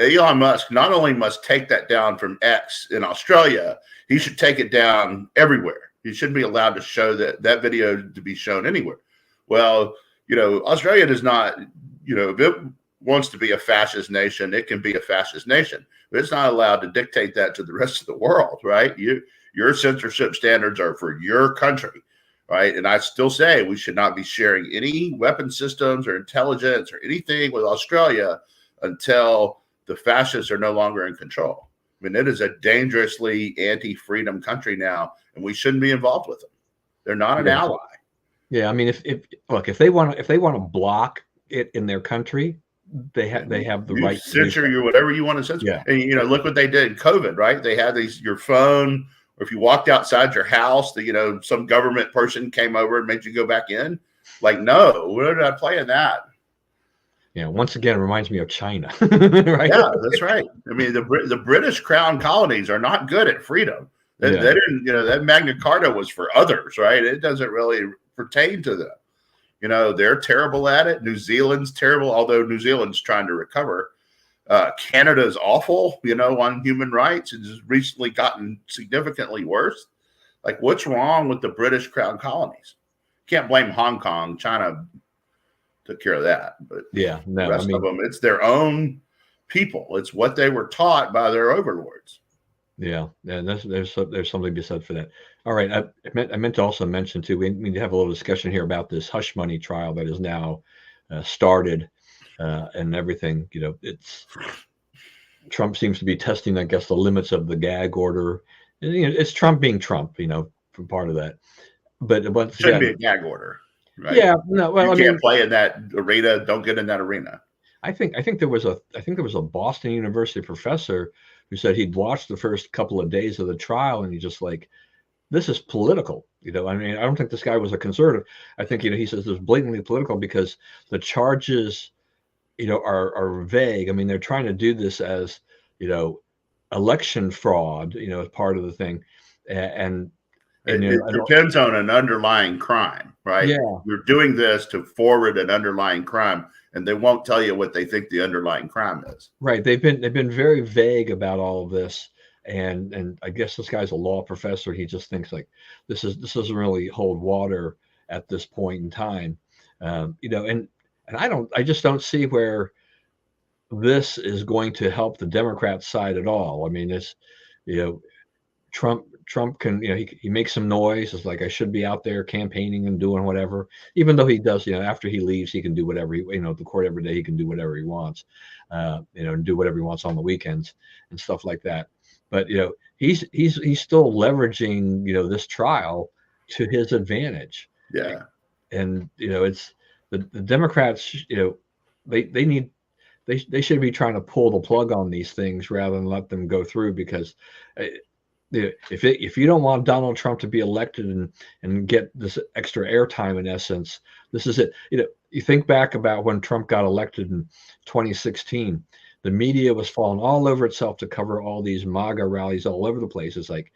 B: Elon Musk not only must take that down from X in Australia, he should take it down everywhere. He shouldn't be allowed to show that video to be shown anywhere. Well, Australia does not, if it wants to be a fascist nation, it can be a fascist nation, but it's not allowed to dictate that to the rest of the world, right? Your censorship standards are for your country. Right. And I still say we should not be sharing any weapon systems or intelligence or anything with Australia until the fascists are no longer in control. I mean, it is a dangerously anti-freedom country now, and we shouldn't be involved with them. They're not an ally.
A: Yeah, I mean, if they want to block it in their country, they have the right to
B: censor you whatever you want to censor.
A: Yeah.
B: And look what they did in COVID, right? They had your phone, or if you walked outside your house, some government person came over and made you go back in. Like, no, where did I play in that?
A: Yeah, once again, it reminds me of China. Right?
B: Yeah, that's right. I mean, the British Crown colonies are not good at freedom. They didn't, that Magna Carta was for others, right? It doesn't really pertain to them. They're terrible at it. New Zealand's terrible, although New Zealand's trying to recover. Canada's awful, on human rights. It's recently gotten significantly worse. Like, what's wrong with the British Crown colonies? Can't blame Hong Kong. China took care of that. But
A: yeah, no,
B: the rest of them, it's their own people. It's what they were taught by their overlords.
A: Yeah, there's something to be said for that. All right, I meant to also mention too. We need to have a little discussion here about this hush money trial that is now started and everything. It's Trump seems to be testing, I guess, the limits of the gag order. And, it's Trump being Trump, for part of that. But
B: it shouldn't be a gag order, right?
A: Yeah, no. Well,
B: you can't play in that arena. Don't get in that arena.
A: I think there was a Boston University professor who said he'd watched the first couple of days of the trial and he just like, this is political. I don't think this guy was a conservative. I think, he says this is blatantly political because the charges, are vague. I mean, they're trying to do this as, election fraud, as part of the thing. And
B: it depends on an underlying crime, right?
A: Yeah.
B: You're doing this to forward an underlying crime, and they won't tell you what they think the underlying crime is.
A: Right. They've been very vague about all of this. And I guess this guy's a law professor. He just thinks like this doesn't really hold water at this point in time. And I just don't see where this is going to help the Democrat side at all. I mean, it's, Trump can, he makes some noise. It's like, I should be out there campaigning and doing whatever, even though he does, after he leaves, he can do whatever the court every day, he can do whatever he wants, and do whatever he wants on the weekends and stuff like that. But, he's still leveraging, this trial to his advantage.
B: Yeah.
A: And, it's the Democrats, they should be trying to pull the plug on these things rather than let them go through, because if you don't want Donald Trump to be elected and get this extra airtime, in essence, this is it. You think back about when Trump got elected in 2016, the media was falling all over itself to cover all these MAGA rallies all over the place. It's like,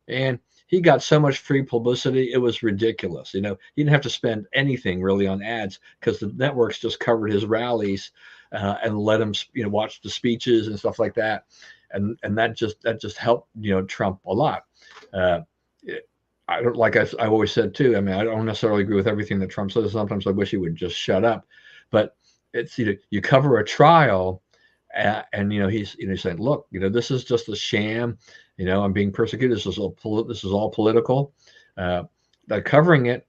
A: and he got so much free publicity, it was ridiculous. He didn't have to spend anything really on ads because the networks just covered his rallies and let him, watch the speeches and stuff like that. And that just helped, Trump a lot. I don't, like I always said too. I mean, I don't necessarily agree with everything that Trump says. Sometimes I wish he would just shut up. But it's, you cover a trial, and he's saying, look, this is just a sham. I'm being persecuted. This is all political. By covering it,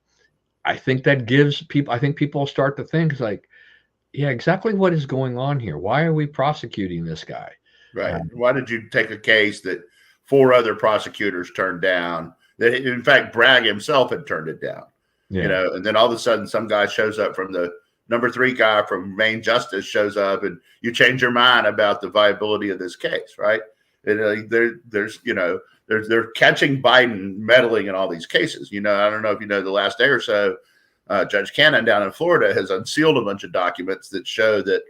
A: I think that gives people. I think people start to think like, yeah, exactly what is going on here. Why are we prosecuting this guy?
B: Right. Why did you take a case that 4 other prosecutors turned down? That, in fact, Bragg himself had turned it down.
A: Yeah.
B: And then all of a sudden, some guy shows up from the number 3 guy from Maine Justice shows up, and you change your mind about the viability of this case, right? And they're catching Biden meddling in all these cases. I don't know if the last day or so, Judge Cannon down in Florida has unsealed a bunch of documents that show that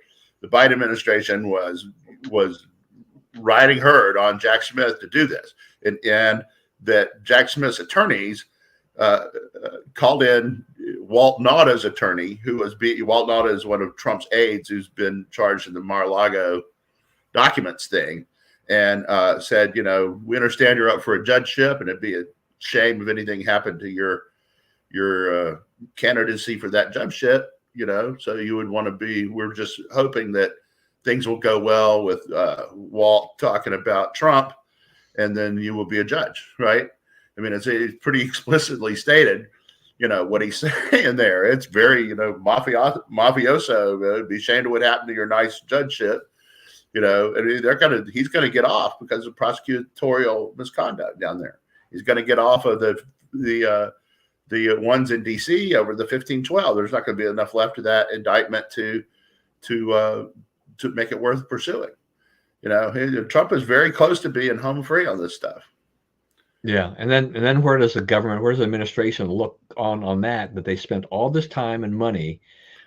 B: the Biden administration was riding herd on Jack Smith to do this, and that Jack Smith's attorneys called in Walt Nauta's attorney, Walt Nauta is one of Trump's aides who's been charged in the Mar-a-Lago documents thing, and said, we understand you're up for a judgeship, and it'd be a shame if anything happened to your candidacy for that judgeship, so you would want to be, we're just hoping that things will go well with Walt talking about Trump, and then you will be a judge, right? I mean, it's pretty explicitly stated, what he's saying there. It's very, mafioso. It'd be ashamed of what happened to your nice judgeship. And he's gonna get off because of prosecutorial misconduct down there. He's gonna get off of the ones in DC over the 1512. There's not going to be enough left of that indictment to make it worth pursuing. Trump is very close to being home free on this stuff.
A: Yeah, and then where does the administration look on that they spent all this time and money,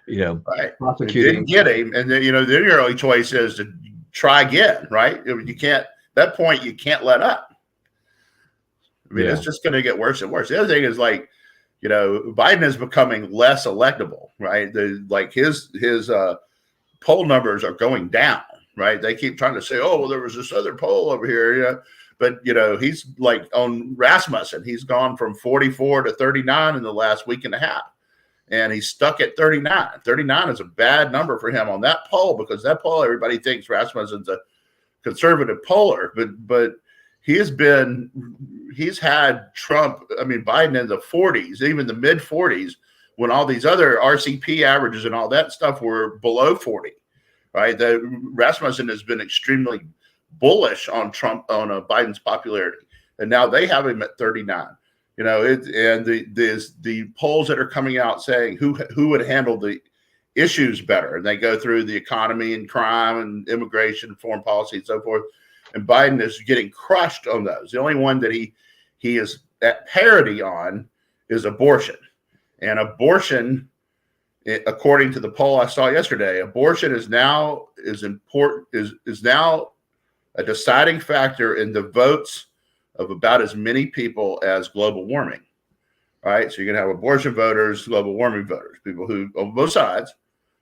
B: right,
A: prosecuting,
B: didn't get him, and then your only choice is to try again, right? You can't. At that point, you can't let up. I mean, It's just going to get worse and worse. The other thing is Biden is becoming less electable, right? His poll numbers are going down, right? They keep trying to say, oh, well, there was this other poll over here, but he's like on Rasmussen, he's gone from 44 to 39 in the last week and a half, and he's stuck at 39. 39 is a bad number for him on that poll, because that poll, everybody thinks Rasmussen's a conservative poller, but he's had Biden in the 40s, even the mid 40s, when all these other RCP averages and all that stuff were below 40, right? Rasmussen has been extremely bullish on Biden's popularity, and now they have him at 39. The polls that are coming out saying who would handle the issues better, and they go through the economy and crime and immigration, foreign policy, and so forth. And Biden is getting crushed on those. The only one that he is at parity on is abortion. And abortion, according to the poll I saw yesterday, abortion is now a deciding factor in the votes of about as many people as global warming. All right, so you're going to have abortion voters, global warming voters, people who on both sides,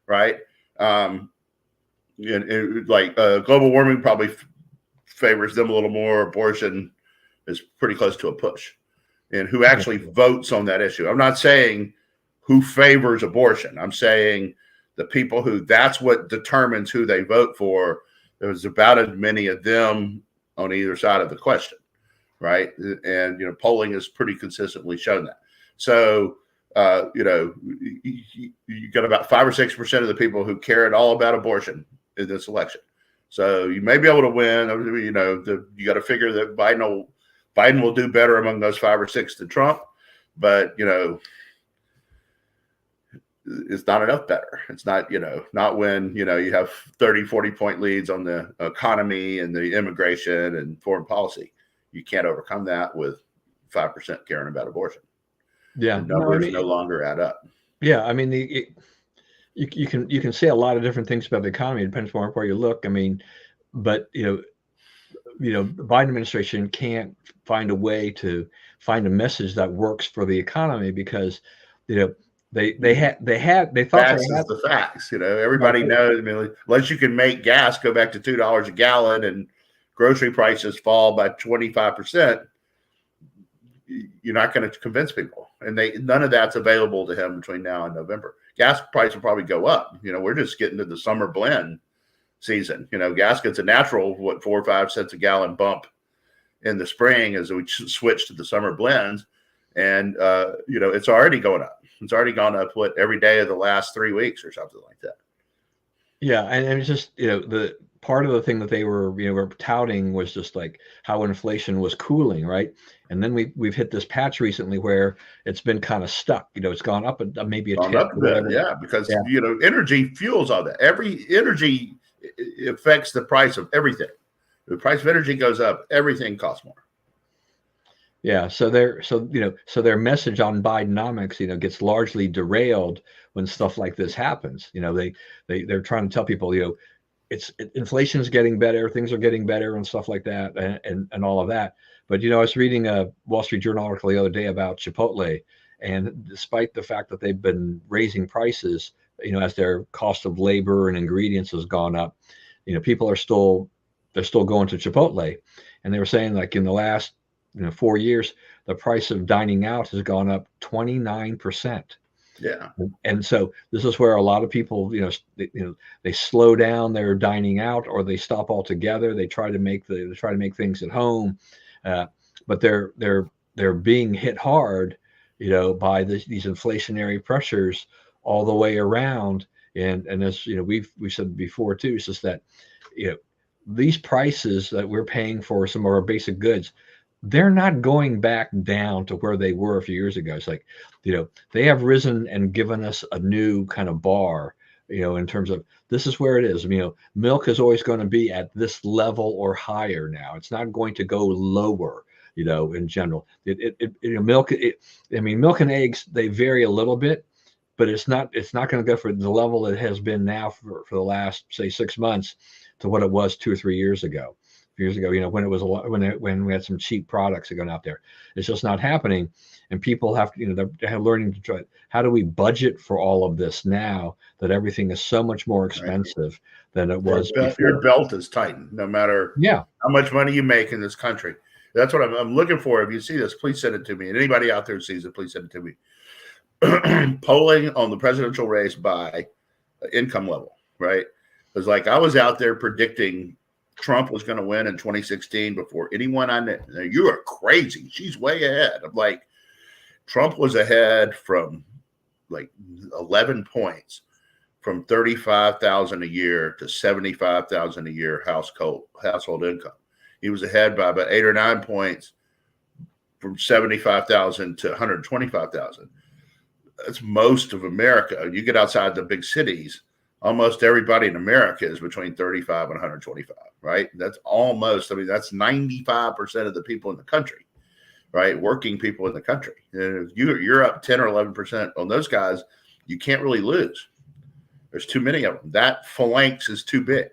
B: right? Global warming probably favors them a little more. Abortion is pretty close to a push. And who actually votes on that issue? I'm not saying who favors abortion. I'm saying the people who that's what determines who they vote for. There's about as many of them on either side of the question, right? And polling has pretty consistently shown that. So you got about 5 or 6% of the people who care at all about abortion in this election. So you may be able to win. You got to figure that Biden will do better among those 5 or 6 than Trump, but it's not enough better. It's not not when you have 30, 40 point leads on the economy and the immigration and foreign policy. You can't overcome that with 5% caring about abortion.
A: Yeah,
B: the numbers no longer add up.
A: Yeah, I mean you can say a lot of different things about the economy. It depends on where you look. I mean, but the Biden administration can't find a way to find a message that works for the economy, because they thought
B: the facts. Everybody knows. I mean, unless you can make gas go back to $2 a gallon and grocery prices fall by 25%, you're not going to convince people. And none of that's available to him between now and November. Gas price will probably go up. We're just getting to the summer blend season. Gas gets a natural 4 or 5 cents a gallon bump in the spring as we switch to the summer blends, and it's already going up. It's already gone up every day of the last 3 weeks or something like that.
A: Yeah, and it's just the part of the thing that they were touting was just like how inflation was cooling, right? And then we've hit this patch recently where it's been kind of stuck. It's gone up maybe a tick,
B: up a bit, because energy fuels all that. Every energy affects the price of everything. If the price of energy goes up, everything costs more.
A: Yeah, so their message on Bidenomics, gets largely derailed when stuff like this happens. They're trying to tell people, inflation is getting better, things are getting better, and stuff like that, and all of that. But I was reading a Wall Street Journal article the other day about Chipotle, and despite the fact that they've been raising prices, as their cost of labor and ingredients has gone up, people are still going to Chipotle, and they were saying like in the last 4 years, the price of dining out has gone up 29%.
B: Yeah.
A: And so this is where a lot of people, they slow down their dining out, or they stop altogether. They try to make things at home, but they're being hit hard, by these inflationary pressures all the way around. And as we've said before too, it's just that these prices that we're paying for some of our basic goods, they're not going back down to where they were a few years ago. It's like, they have risen and given us a new kind of bar, in terms of this is where it is. Milk is always going to be at this level or higher now. It's not going to go lower, in general. Milk and eggs, they vary a little bit, but it's not going to go for the level it has been now for the last, say, 6 months to what it was 2 or 3 years ago. Years ago, when it was when we had some cheap products going out there. It's just not happening, and people have to, they're learning to try. How do we budget for all of this now that everything is so much more expensive than it was before?
B: Your belt is tightened, no matter how much money you make in this country. That's what I'm looking for. If you see this, please send it to me. And anybody out there who sees it, please send it to me. Polling on the presidential race by income level, right? Because like I was out there predicting Trump was going to win in 2016 before anyone I knew. You are crazy. She's way ahead. I'm like, Trump was ahead from like 11 points from 35,000 a year to 75,000 a year household income. He was ahead by about 8 or 9 points from 75,000 to 125,000. That's most of America. You get outside the big cities, almost everybody in America is between 35 and 125, right? That's that's 95% of the people in the country, right? Working people in the country. And if you're up 10 or 11% on those guys, you can't really lose. There's too many of them. That phalanx is too big.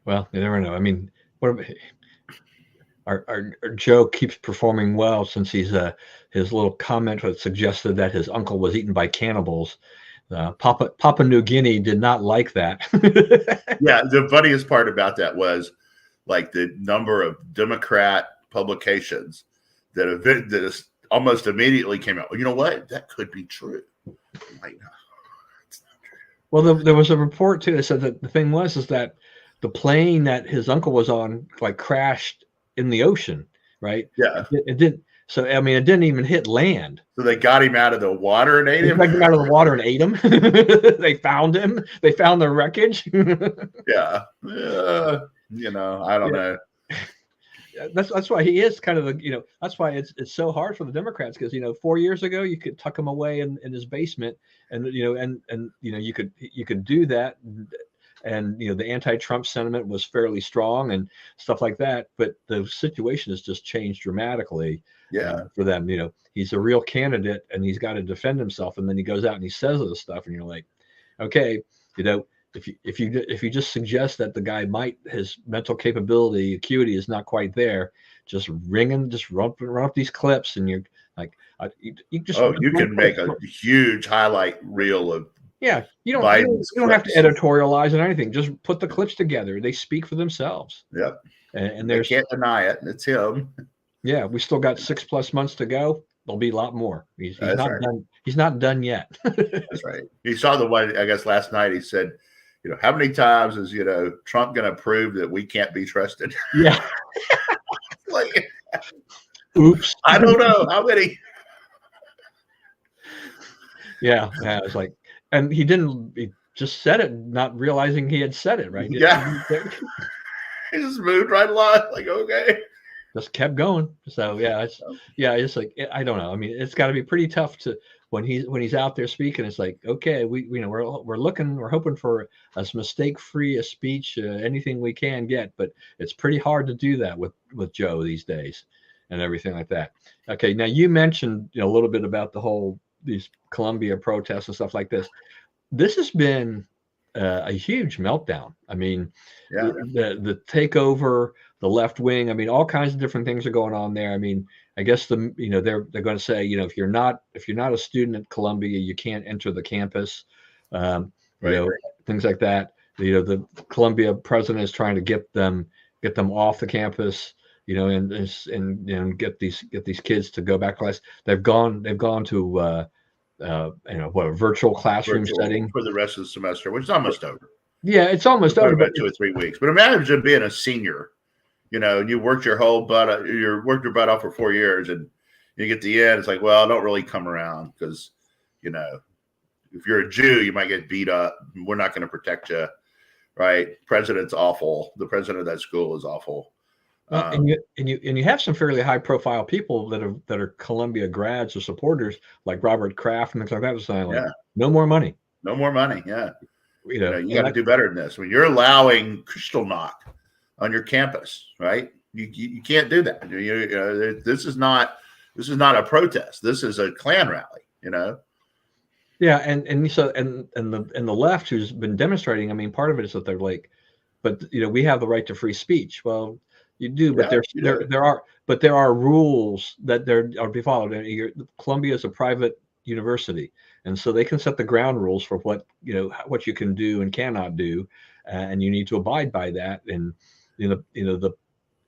A: Well, you never know. I mean, our Joe keeps performing well since his little comment had suggested that his uncle was eaten by cannibals. Papua New Guinea did not like that.
B: Yeah, the funniest part about that was like the number of Democrat publications that almost immediately came out. Well, you know what? That could be true. Like, no, it's not true.
A: Well, there was a report too that said that the thing is that the plane that his uncle was on like crashed in the ocean, right?
B: Yeah,
A: it didn't. So I mean, it didn't even hit land.
B: So they got him out of the water and ate him.
A: They got him out of the water and ate him. They found him. They found the wreckage.
B: Yeah. I don't know.
A: That's why he is kind of that's why it's so hard for the Democrats, because 4 years ago you could tuck him away in his basement and you could do that, and the anti-Trump sentiment was fairly strong and stuff like that, but the situation has just changed dramatically. For them, he's a real candidate and he's got to defend himself, and then he goes out and he says this stuff, and you're like, okay, if you just suggest that the guy his mental capability, acuity is not quite there, just run up these clips, and you're like, you
B: can make a huge highlight reel of.
A: Yeah, you don't have to editorialize or anything. Just put the clips together. They speak for themselves.
B: Yep.
A: And
B: they can't deny it. It's him.
A: Yeah, we still got 6+ months to go. There'll be a lot more. He's not done. He's not done yet.
B: That's right. You saw the one, I guess, last night. He said, how many times is Trump going to prove that we can't be trusted?
A: Yeah.
B: Like,
A: oops.
B: I don't know how many.
A: Yeah, it's like, and he just said it, not realizing he had said it, right?
B: Yeah. He just moved right along. Like, okay.
A: Just kept going. So it's like, I don't know. I mean, it's got to be pretty tough to when he's out there speaking. It's like, okay, we're hoping for as mistake-free a speech, anything we can get, but it's pretty hard to do that with Joe these days and everything like that. Okay, now you mentioned a little bit about these Columbia protests and stuff like this. This has been a huge meltdown. I mean, the takeover, the left wing. I mean, all kinds of different things are going on there. I mean, I guess they're going to say, if you're not a student at Columbia, you can't enter the campus. Things like that. The Columbia president is trying to get them off the campus. And get these kids to go back to class. They've gone to a virtual classroom setting
B: for the rest of the semester, which is almost over.
A: Yeah, it's almost over.
B: About 2 or 3 weeks. But imagine being a senior, you worked your butt off for 4 years, and you get to the end. It's like, well, don't really come around because, if you're a Jew, you might get beat up. We're not going to protect you. right? President's awful. The president of that school is awful.
A: Well, and you have some fairly high profile people that are Columbia grads or supporters like Robert Kraft and things like that was saying like
B: yeah,
A: no more money.
B: no more money. Yeah,
A: You know,
B: you got to do better than this. When you're allowing Kristallnacht on your campus, right? You can't do that. This is not a protest. This is a Klan rally.
A: Yeah, and so and the left who's been demonstrating. I mean, part of it is that they're like, but we have the right to free speech. Well, you do, but there are rules that are to be followed. And Columbia is a private university, and so they can set the ground rules for what you can do and cannot do, and you need to abide by that. And the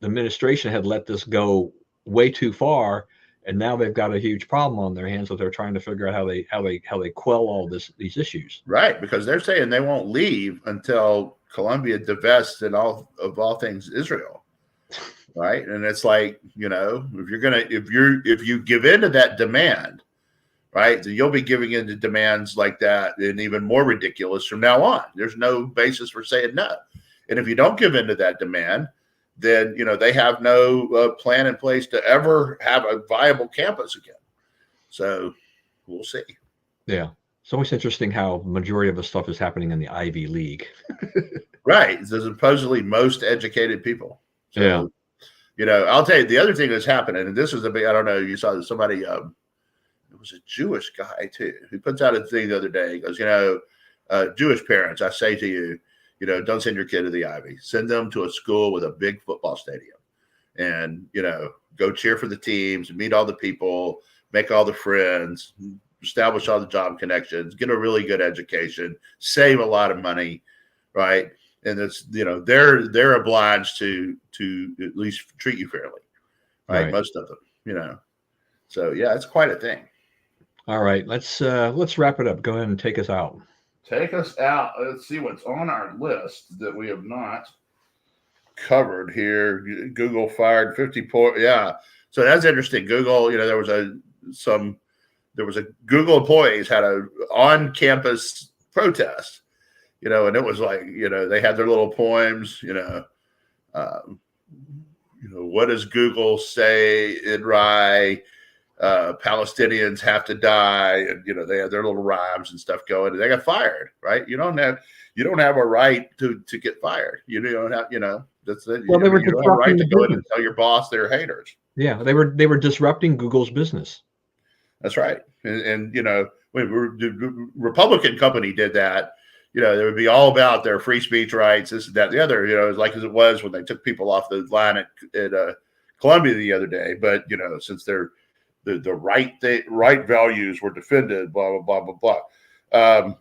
A: administration had let this go way too far, and now they've got a huge problem on their hands that they're trying to figure out how they quell all these issues.
B: Right, because they're saying they won't leave until Columbia divests in all things Israel. Right, and it's like if you give in to that demand, right, then you'll be giving in to demands like that and even more ridiculous from now on. There's no basis for saying no, and if you don't give in to that demand, then they have no plan in place to ever have a viable campus again. So we'll see.
A: Yeah, it's always interesting how the majority of the stuff is happening in the Ivy League.
B: Right, the supposedly most educated people. So,
A: yeah.
B: I'll tell you the other thing that's happening, and this is a big, I don't know, you saw somebody, it was a Jewish guy too, who puts out a thing the other day. He goes, Jewish parents, I say to you, don't send your kid to the Ivy. Send them to a school with a big football stadium and, go cheer for the teams, meet all the people, make all the friends, establish all the job connections, get a really good education, save a lot of money, right? And it's they're obliged to at least treat you fairly, right? Most of them, So yeah, it's quite a thing.
A: All right, let's wrap it up. Go ahead and take us out.
B: Take us out. Let's see what's on our list that we have not covered here. Google fired 54. Yeah, so that's interesting. Google, there was a Google employees had a on-campus protest. And it was like, they had their little poems, what does Google say in Rye? Palestinians have to die. And, they had their little rhymes and stuff going, and they got fired, right? You don't have a right to get fired. You don't have, that's it.
A: Well, they were
B: you don't have a right to go in and tell your boss they're haters.
A: Yeah. They were disrupting Google's business.
B: That's right. And when the Republican company did that, they would be all about their free speech rights, this, that, the other, as it was when they took people off the line at Columbia the other day. But, since they're the right values were defended, blah, blah, blah, blah, blah.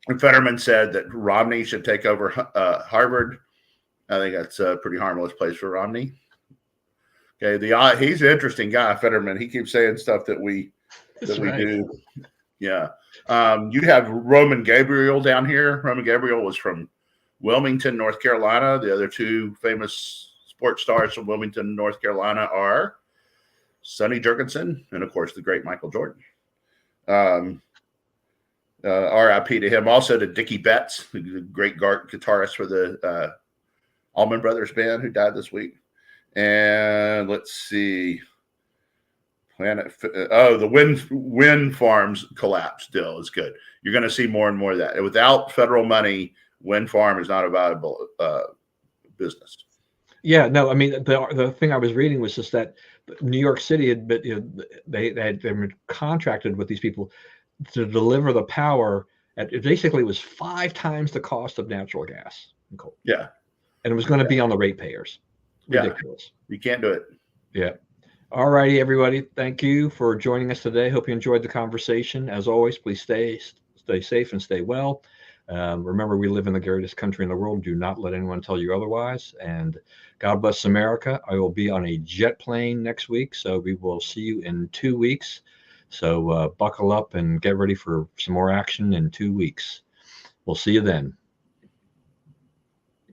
B: And Fetterman said that Romney should take over Harvard. I think that's a pretty harmless place for Romney. Okay, he's an interesting guy, Fetterman. He keeps saying stuff that we do. Yeah. You have Roman Gabriel down here. Roman Gabriel was from Wilmington, North Carolina. The other two famous sports stars from Wilmington, North Carolina are Sonny Jurgensen and, of course, the great Michael Jordan. R.I.P. to him. Also to Dickie Betts, the great guitarist for the Allman Brothers Band, who died this week. And let's see. The wind farms collapse still is good. You're going to see more and more of that. Without federal money, wind farm is not a viable business.
A: Yeah, no, I mean the thing I was reading was just that New York City had been, they been contracted with these people to deliver the power at basically it was 5 times the cost of natural gas and coal.
B: Yeah,
A: and it was going to be on the ratepayers. Ridiculous.
B: Yeah, you can't do it.
A: Yeah. All righty, everybody. Thank you for joining us today. Hope you enjoyed the conversation. As always, please stay safe and stay well. Remember, we live in the greatest country in the world. Do not let anyone tell you otherwise. And God bless America. I will be on a jet plane next week, so we will see you in 2 weeks. So buckle up and get ready for some more action in 2 weeks. We'll see you then.